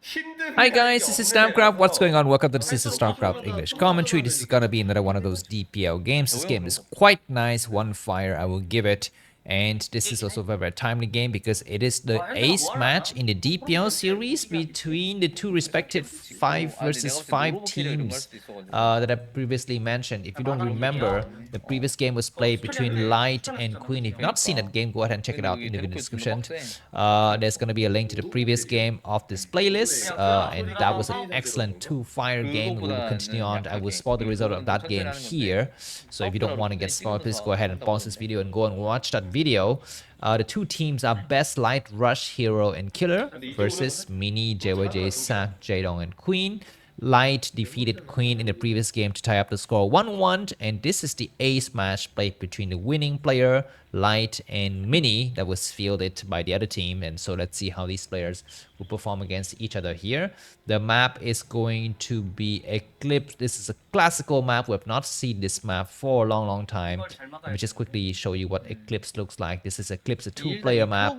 Hi guys, this is Starcraft. What's going on? Welcome to the This is Starcraft English commentary. This is gonna be another one of those DPL games. This game is quite nice. One fire, I will give it. And this is also a very timely game because it is the ace match in the DPL series between the two respective 5 versus 5 teams that I previously mentioned. If you don't remember, the previous game was played between Light and Queen. If you've not seen that game, go ahead and check it out in the video description. There's going to be a link to the previous game of this playlist, and that was an excellent 2-fire game. We will continue on. I will spoil the result of that game here. So if you don't want to get spoiled, please go ahead and pause this video and go and watch that video. The two teams are Best Light, Rush, Hero, and Killer versus Mini, JYJ, Sak, Jaedong, and Queen. Light defeated Queen in the previous game to tie up the score 1-1, and this is the ace match played between the winning player, Light, and Mini, that was fielded by the other team. And so let's see how these players will perform against each other here. The map is going to be Eclipse. This is a classical map. We have not seen this map for a long time. Let me just quickly show you what Eclipse looks like. This is Eclipse, a 2-player map.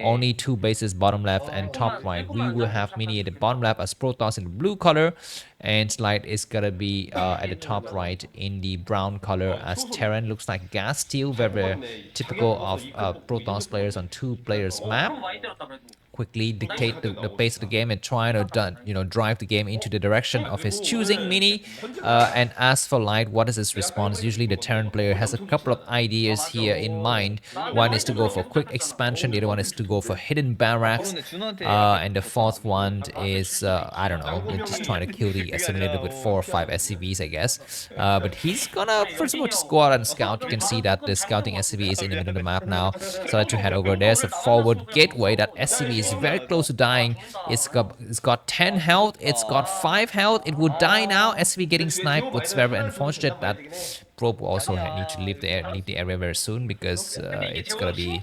Only 2 bases, bottom left and top right. We will have Mini at the bottom left as Protoss in the blue color, and Light is gonna be at the top right in the brown color as Terran. Looks like gas steel, very typical of Protoss players on 2 players map. Quickly dictate the pace of the game and try to drive the game into the direction of his choosing. Mini, and as for Light, what is his response? Usually the Terran player has a couple of ideas here in mind. One is to go for quick expansion, the other one is to go for hidden barracks, and the fourth one is I don't know, just trying to kill the assimilator with 4 or 5 SCVs, I guess. But he's gonna first of all just go out and scout. You can see that the scouting SCV is in the middle of the map now, so let's head over. There's a forward gateway. That SCV is very close to dying. It's got 10 health, it's got 5 health. It would die now. SCV getting sniped. What's very unfortunate that probe will also need to leave the area very soon, because it's gonna be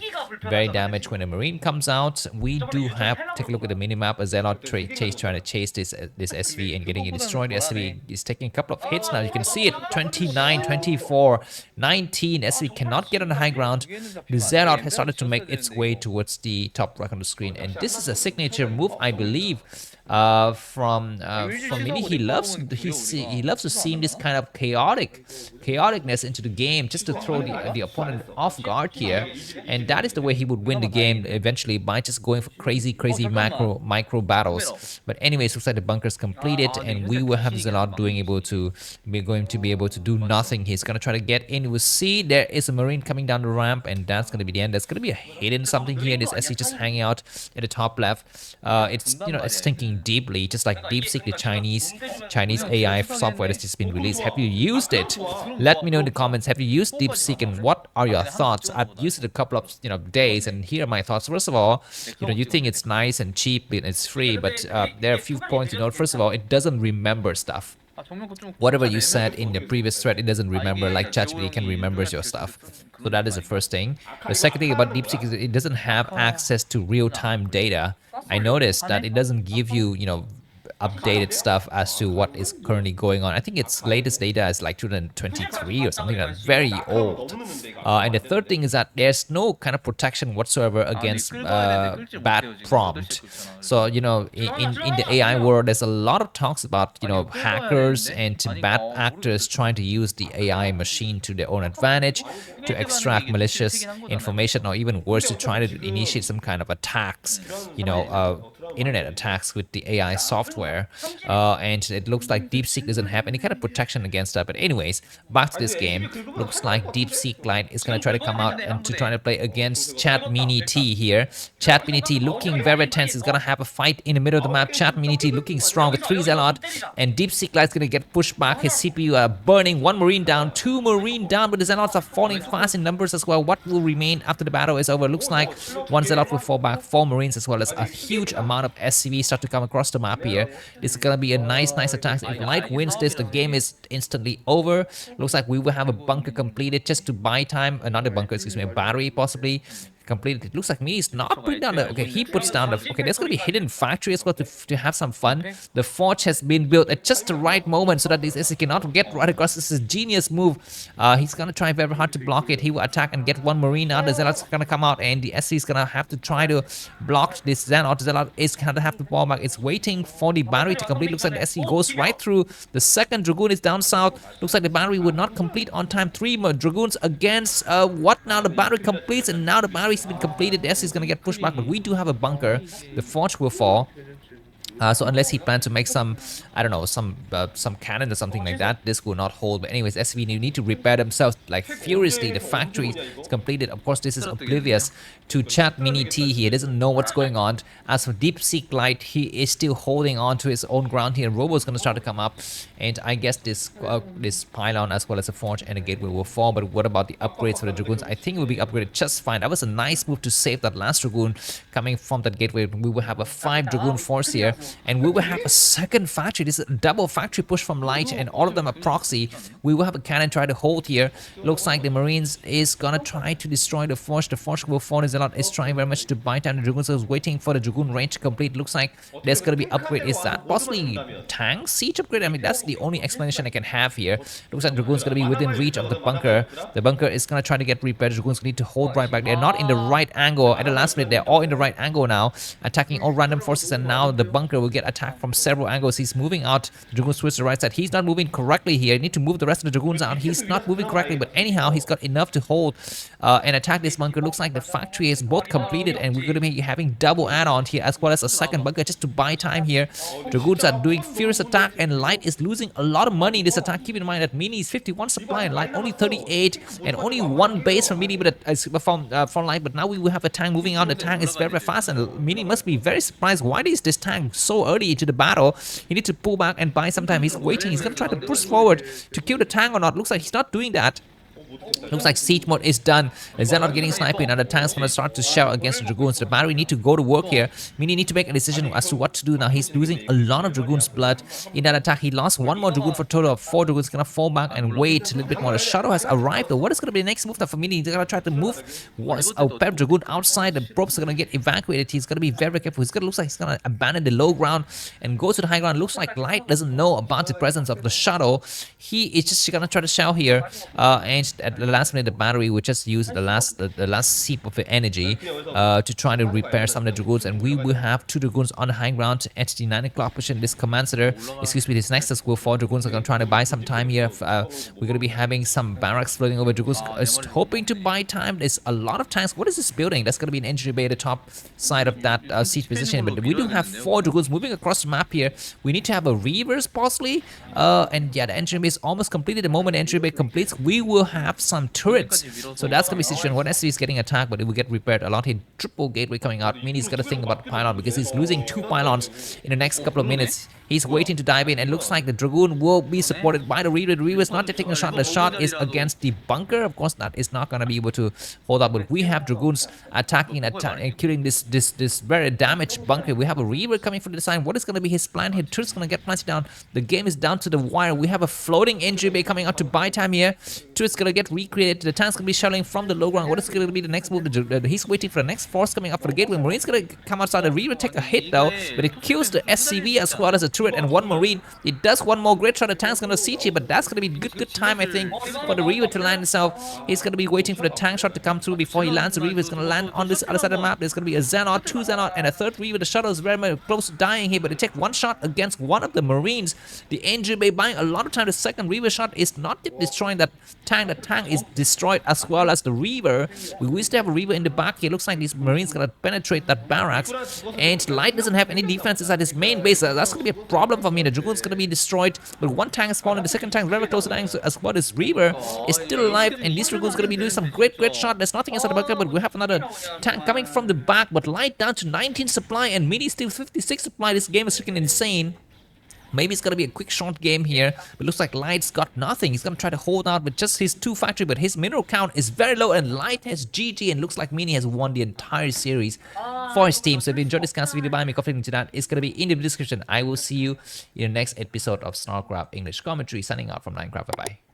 very damaged when a marine comes out. We do have, take a look at the minimap, a Zealot trying to chase this SV and getting it destroyed. The SV is taking a couple of hits now. You can see it, 29, 24, 19. SV cannot get on the high ground. The Zealot has started to make its way towards the top right on the screen, and this is a signature move, I believe, from Mini. He loves to seem this kind of chaoticness into the game, just to throw the opponent off guard here, and that is the way he would win the game eventually, by just going for crazy micro battles. But anyways, looks like the bunker's completed, and we will have Zealot going to be able to do nothing. He's gonna try to get in. We'll see there is a marine coming down the ramp, and that's gonna be the end. There's gonna be a hidden something here. This SC just hanging out at the top left. It's thinking deeply, just like DeepSeek, the Chinese AI software that's just been released. Have you used it? Let me know in the comments. Have you used DeepSeek, and what are your thoughts? I've used it a couple of days, and here are my thoughts. First of all, you think it's nice and cheap and it's free, but there are a few points to note. First of all, it doesn't remember stuff. Whatever you said in the previous thread, it doesn't remember like ChatGPT can remember your stuff. So that is the first thing. The second thing about DeepSeek is it doesn't have access to real-time data. I noticed that it doesn't give you, updated stuff as to what is currently going on. I think its latest data is like 2023 or something, like very old. And the third thing is that there's no kind of protection whatsoever against bad prompt. So in the AI world, there's a lot of talks about hackers and bad actors trying to use the AI machine to their own advantage to extract malicious information, or even worse, to try to initiate some kind of attacks, internet attacks with the AI software. And it looks like DeepSeek doesn't have any kind of protection against that. But anyways, back to this game. Looks like DeepSeek Light is going to try to come out and to try to play against Chat Mini T here. Chat Mini T looking very tense. He's going to have a fight in the middle of the map. Chat Mini T looking strong with 3 Zealot, and DeepSeek Light's going to get pushed back. His CPU are burning. 1 marine down, 2 marine down, but the Zealots are falling fast in numbers as well. What will remain after the battle is over? Looks like 1 Zealot will fall back, 4 marines, as well as a huge amount of SCV start to come across the map here. This is gonna be a nice attack. If Light wins this, the game is instantly over. Looks like we will have a bunker completed just to buy time. Another bunker, excuse me, a battery possibly. completed. It looks like me is not putting down the, okay, he puts down the, okay, there's gonna be hidden factory as well to have some fun. The forge has been built at just the right moment so that this SC cannot get right across. This is a genius move. He's gonna try very hard to block it. He will attack and get one marine out. The Zealot's gonna come out and the SC is gonna have to try to block this Zealot. Zealot is gonna have to fall back. It's waiting for the battery to complete. Looks like the SC goes right through. The second Dragoon is down south. Looks like the battery would not complete on time. 3 more Dragoons against what now? The battery completes and now the battery's been completed. The SC is gonna get pushed back, but we do have a bunker. The forge will fall. So unless he plans to make some, I don't know, some cannon or something like that, this will not hold. But anyways, SV need to repair themselves like furiously. The factory is completed. Of course, this is oblivious to Chat Mini T here. He doesn't know what's going on. As for Deep Seek Light, he is still holding on to his own ground here. Robo is going to start to come up, and I guess this pylon as well as a forge and a gateway will fall. But what about the upgrades for the Dragoons? I think it will be upgraded just fine. That was a nice move to save that last Dragoon coming from that gateway. We will have a 5 Dragoon force here. And we will have a second factory. This is a double factory push from Light, and all of them are proxy. We will have a cannon try to hold here. Looks like the Marines is gonna try to destroy the forge. The forge will fall. Zealot is trying very much to buy time. The Dragoons is waiting for the Dragoon range to complete. Looks like there's gonna be upgrade. Is that possibly tank siege upgrade? I mean, that's the only explanation I can have here. Looks like Dragoon's gonna be within reach of the bunker. The bunker is gonna try to get repaired. Dragoons need to hold right back. They're not in the right angle at the last minute. They're all in the right angle now, attacking all random forces, and now the bunker will get attacked from several angles. He's moving out. The Dragoon switch to the right side. He's not moving correctly here. You need to move the rest of the Dragoons out. He's not moving correctly, but anyhow, he's got enough to hold and attack this bunker. Looks like the factory is both completed, and we're going to be having double add-on here as well as a second bunker just to buy time here. Dragoons are doing furious attack, and Light is losing a lot of money in this attack. Keep in mind that Mini is 51 supply and Light only 38, and only 1 base from Mini, but from Light. But now we will have a tank moving out. The tank is very, very fast, and Mini must be very surprised. Why is this tank so early into the battle? He needs to pull back and buy some time. He's waiting. He's going to try to push forward to kill the tank or not. Looks like he's not doing that. Looks like siege mode is done. Zealot getting sniped, and the tank's gonna start to shell against the Dragoons. The battery need to go to work here. Mini need to make a decision as to what to do now. He's losing a lot of Dragoon's blood in that attack. He lost 1 more Dragoon for a total of 4 Dragoons. Gonna fall back and wait a little bit more. The shadow has arrived, though. What is gonna be the next move now for Mini? He's gonna try to move a Pep Dragoon outside. The probes are gonna get evacuated. He's gonna be very, very careful. Looks like he's gonna abandon the low ground and go to the high ground. Looks like Light doesn't know about the presence of the shadow. He is just gonna try to shell here, and at the last minute, the battery would just use the last seep of the energy to try to repair some of the Dragoons, and we will have 2 Dragoons on the high ground at the 9 o'clock position. This command center, excuse me, this Nexus will fall. Dragoons are going to try to buy some time here. We're going to be having some barracks floating over. Dragoons is hoping to buy time. There's a lot of tanks. What is this building? That's going to be an engineer bay at the top side of that siege position, but we do have 4 Dragoons moving across the map here. We need to have a reverse possibly, and yeah, the engineer bay is almost completed. The moment the engineer bay completes, we will have some turrets. So that's gonna be the situation. One SC is getting attacked, but it will get repaired a lot. He triple gateway coming out. Mini's gotta think about the pylon because he's losing 2 pylons in the next couple of minutes. He's waiting to dive in, and looks like the Dragoon will be supported by the Reaver. The Reaver is not taking a shot. The shot is against the bunker. Of course, that is not gonna be able to hold up. But we have Dragoons attacking and killing this very damaged bunker. We have a Reaver coming from the side. What is gonna be his plan here? Turret's gonna get planted down. The game is down to the wire. We have a floating injury bay coming out to buy time here. Turret's gonna get recreated. The tank's gonna be shelling from the low ground. What is gonna be the next move? He's waiting for the next force coming up for the gateway. Marine's gonna come outside. The Reaver take a hit though, but it kills the SCV as well as the turret and 1 Marine. It does 1 more great shot. The tank's gonna siege here, but that's gonna be good time, I think, for the Reaver to land himself. He's gonna be waiting for the tank shot to come through before he lands. The Reaver is gonna land on this other side of the map. There's gonna be a Xenot, 2 Xenot, and a 3rd Reaver. The shuttle is very much close to dying here, but they take 1 shot against 1 of the Marines. The engine bay buying a lot of time. The 2nd Reaver shot is not yet destroying that tank. The tank is destroyed as well as the Reaver. We wish to have a Reaver in the back here. Looks like these Marines gonna penetrate that barracks, and Light doesn't have any defenses at his main base. That's gonna be a problem for me. The Dragoon's gonna be destroyed, but 1 tank is fallen. The 2nd tank is very close to dying, so as well as Reaver is still alive, and this Dragoon's gonna be doing some great shot. There's nothing inside the bunker, but we have another tank coming from the back, but Light down to 19 supply and Mini still 56 supply. This game is freaking insane. Maybe it's gonna be a quick short game here, but looks like Light's got nothing. He's gonna try to hold out with just his 2 factory, but his mineral count is very low, and Light has GG, and looks like Mini has won the entire series for his team. So if you enjoyed this video, buy me coffee link to that. It's gonna be in the description. I will see you in the next episode of Starcraft English Commentary. Signing out from namkraftvn. Bye bye.